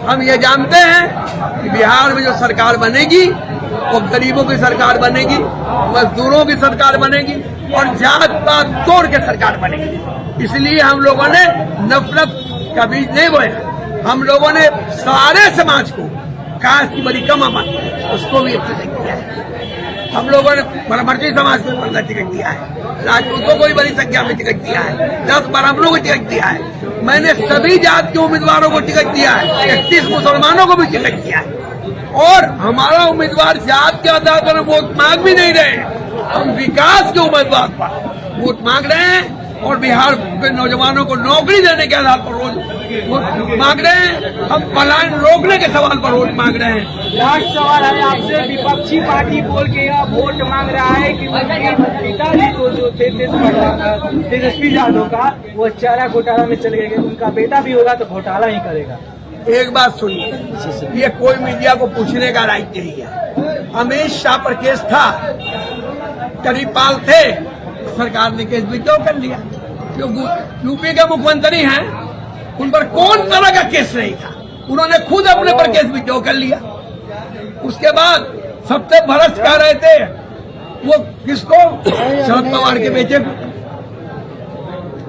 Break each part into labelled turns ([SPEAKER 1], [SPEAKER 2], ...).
[SPEAKER 1] हम ये जानते हैं कि बिहार में जो सरकार बनेगी वो गरीबों की सरकार बनेगी, मजदूरों की सरकार बनेगी और जात पात तोड़ के सरकार बनेगी। इसलिए हम लोगों ने नफरत का बीज नहीं बोया। हम लोगों ने सारे समाज को कास्ट की बड़ी कम आबादी है उसको भी अच्छे से किया है। हम लोगों ने मराठी समाज को 15 टिकट दिया है, राजपूतों को भी बड़ी संख्या में टिकट दिया है, 10 ब्राह्मणों को टिकट दिया है। मैंने सभी जात के उम्मीदवारों को टिकट दिया है, 31 मुसलमानों को भी टिकट दिया है। और हमारा उम्मीदवार जात के आधार पर वोट मांग भी नहीं रहे, हम विकास के उम्मीदवार पर वोट मांग रहे हैं और बिहार के नौजवानों को नौकरी देने के आधार पर वोट मांग रहे हैं। हम पलायन रोकने के सवाल पर वोट मांग रहे हैं।
[SPEAKER 2] लास्ट सवाल है आपसे, विपक्षी पार्टी बोल के यह वोट मांग रहा है कि उनके पिताजी को जो थे तेजस्वी यादव का वो चारा घोटाला में चले गए, उनका बेटा भी होगा तो घोटाला ही करेगा।
[SPEAKER 1] एक बात सुनिए, ये कोई मीडिया को पूछने का राइट नहीं है। अमित शाह पर केस था, करीपाल थे, सरकार ने केस विड्रॉ कर लिया। जो यूपी के मुख्यमंत्री हैं उन पर कौन तरह का केस नहीं था, उन्होंने खुद अपने पर केस विड्रॉ कर लिया। उसके बाद सबसे भ्रष्ट कह रहे थे वो किसको, शरद पवार के बेटे को,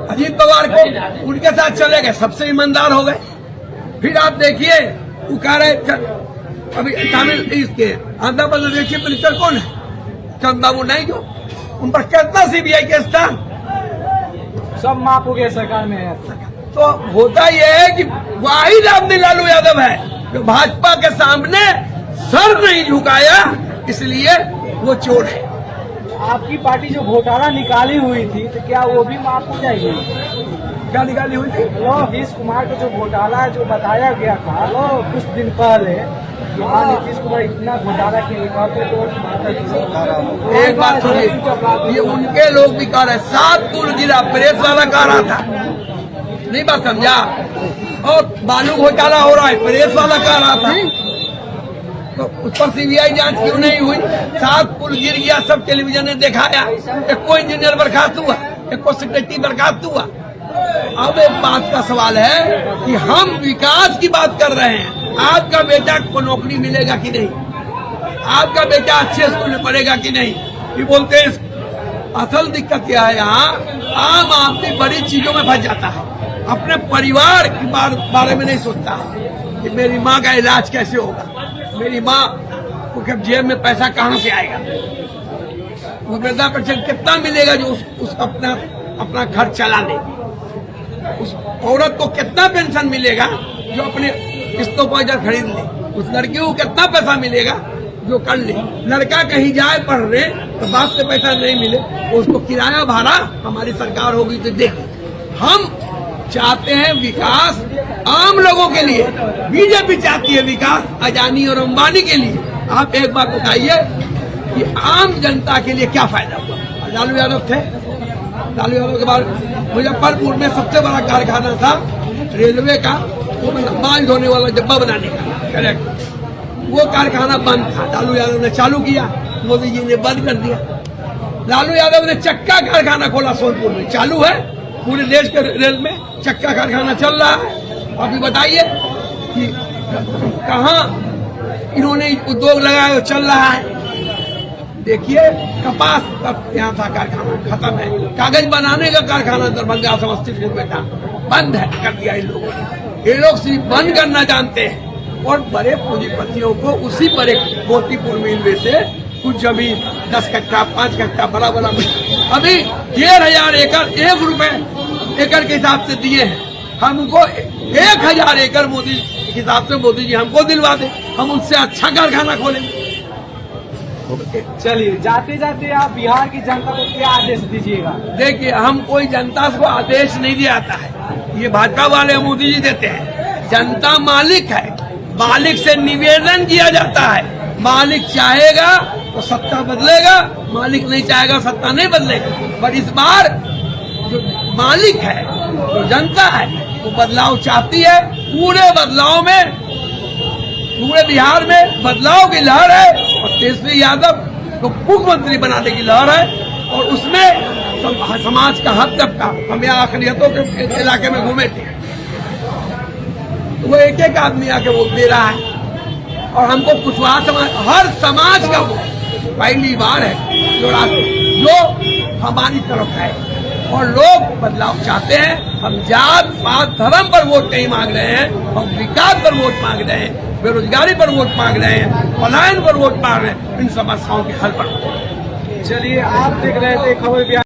[SPEAKER 1] अजीत पवार को, उनके साथ चले गए, सबसे ईमानदार हो गए। फिर आप देखिए वो कह रहे अभी तमिल इसके आंध्र प्रदेश के मिनिस्टर कौन है, चंद्रबाबू नायडू, उन पर कितना सीबीआई केस था,
[SPEAKER 2] सब माफ हो गया सरकार में है।
[SPEAKER 1] तो होता यह है कि वाहिद आदमी लालू यादव है जो भाजपा के सामने सर नहीं झुकाया, इसलिए वो चोर है।
[SPEAKER 2] आपकी पार्टी जो घोटाला निकाली हुई थी तो क्या वो भी माफ हो जाएगी?
[SPEAKER 1] क्या निकाली हुई थी?
[SPEAKER 2] नीतीश कुमार का जो घोटाला जो बताया गया था कुछ दिन पहले, नीतीश कुमार इतना घोटाला के तो
[SPEAKER 1] एक बात सुनिए, ये उनके लोग भी कह रहे, 7 पुल गिरा, प्रेस वाला कह रहा था, नहीं बात समझा। और बालू घोटाला हो रहा है, प्रेस वाला कह रहा था, तो उस पर सीबीआई जांच क्यों नहीं हुई? 7 पुल गिर गया, सब टेलीविजन ने दिखाया, एक को इंजीनियर बर्खास्त हुआ, एक को सेक्रेटरी बर्खास्त हुआ। अब एक बात का सवाल है कि हम विकास की बात कर रहे हैं, आपका बेटा को नौकरी मिलेगा कि नहीं, आपका बेटा अच्छे स्कूल में पढ़ेगा कि नहीं, ये बोलते हैं। असल दिक्कत क्या है, यहाँ आम आदमी बड़ी चीजों में फंस जाता है, अपने परिवार के बारे में नहीं सोचता कि मेरी माँ का इलाज कैसे होगा, मेरी माँ को जेब में पैसा कहाँ से आएगा, वो वृद्धा पेंशन कितना मिलेगा जो उस अपना घर चला ले, उस औरत को कितना पेंशन मिलेगा जो अपने किस्तों पर खरीद ले, उस लड़की को कितना पैसा मिलेगा जो कर ले। लड़का कहीं जाए पढ़ने तो बाप से पैसा नहीं मिले, उसको किराया भाड़ा हमारी सरकार होगी तो देगी। हम चाहते हैं विकास आम लोगों के लिए, बीजेपी चाहती है विकास अडानी और अंबानी के लिए। आप एक बात बताइए कि आम जनता के लिए क्या फायदा हुआ? लालू यादव थे, लालू यादव के बाद मुजफ्फरपुर में सबसे बड़ा कारखाना था रेलवे का, वो माल ढोने वाला डब्बा बनाने का, करेक्ट, वो कारखाना बंद था, लालू यादव ने चालू किया, मोदी जी ने बंद कर दिया। लालू यादव ने चक्का कारखाना खोला सोनपुर में, चालू है, पूरे देश के रेल में चक्का कारखाना चल रहा है। अभी बताइए कि कहाँ इन्होंने उद्योग लगाया, चल रहा है। देखिए कपास का यहाँ था कारखाना, खत्म है, कागज बनाने का कारखाना दरभंगा समस्तीपुर में था, बंद है, कर दिया इन लोगों ने। ये लोग सिर्फ बंद करना जानते हैं और बड़े पूंजीपतियों को उसी पर एक मोतीपुर मिल में से कुछ जमीन 10 कट्टा 5 कट्टा बड़ा अभी 1,000 एकड़ 1 रुपए एकड़ के हिसाब से दिए हैं। हमको 1,000 एकड़ मोदी के हिसाब से मोदी जी हमको दिलवा दे, हम उनसे अच्छा कारखाना खोलेंगे।
[SPEAKER 2] चलिए, जाते जाते आप बिहार की जनता को क्या आदेश दीजिएगा?
[SPEAKER 1] देखिए, हम कोई जनता को आदेश नहीं दिया जाता है, ये भाजपा वाले मोदी जी देते हैं। जनता मालिक है, मालिक से निवेदन किया जाता है, मालिक चाहेगा तो सत्ता बदलेगा, मालिक नहीं चाहेगा सत्ता नहीं बदलेगा। पर इस बार जो मालिक है, जो जनता है, वो बदलाव चाहती है। पूरे बदलाव में, पूरे बिहार में बदलाव की लहर है और तेजस्वी यादव को मुख्यमंत्री बनाने की लहर है। और उसमें समाज का हर तबका, हम यहाँ अखिलियतों के इलाके में घूमे थे, तो वो एक एक आदमी आके वोट दे रहा है और हमको कुशवाहा समाज, हर समाज का वोट पहली बार है जो हमारी तरफ है और लोग बदलाव चाहते हैं। हम जात पात धर्म पर वोट नहीं मांग रहे हैं, हम विकास पर वोट मांग रहे हैं, बेरोजगारी पर वोट मांग रहे हैं, पलायन पर वोट मांग रहे हैं, इन समस्याओं के हल पर।
[SPEAKER 2] चलिए, आप देख रहे थे खबर।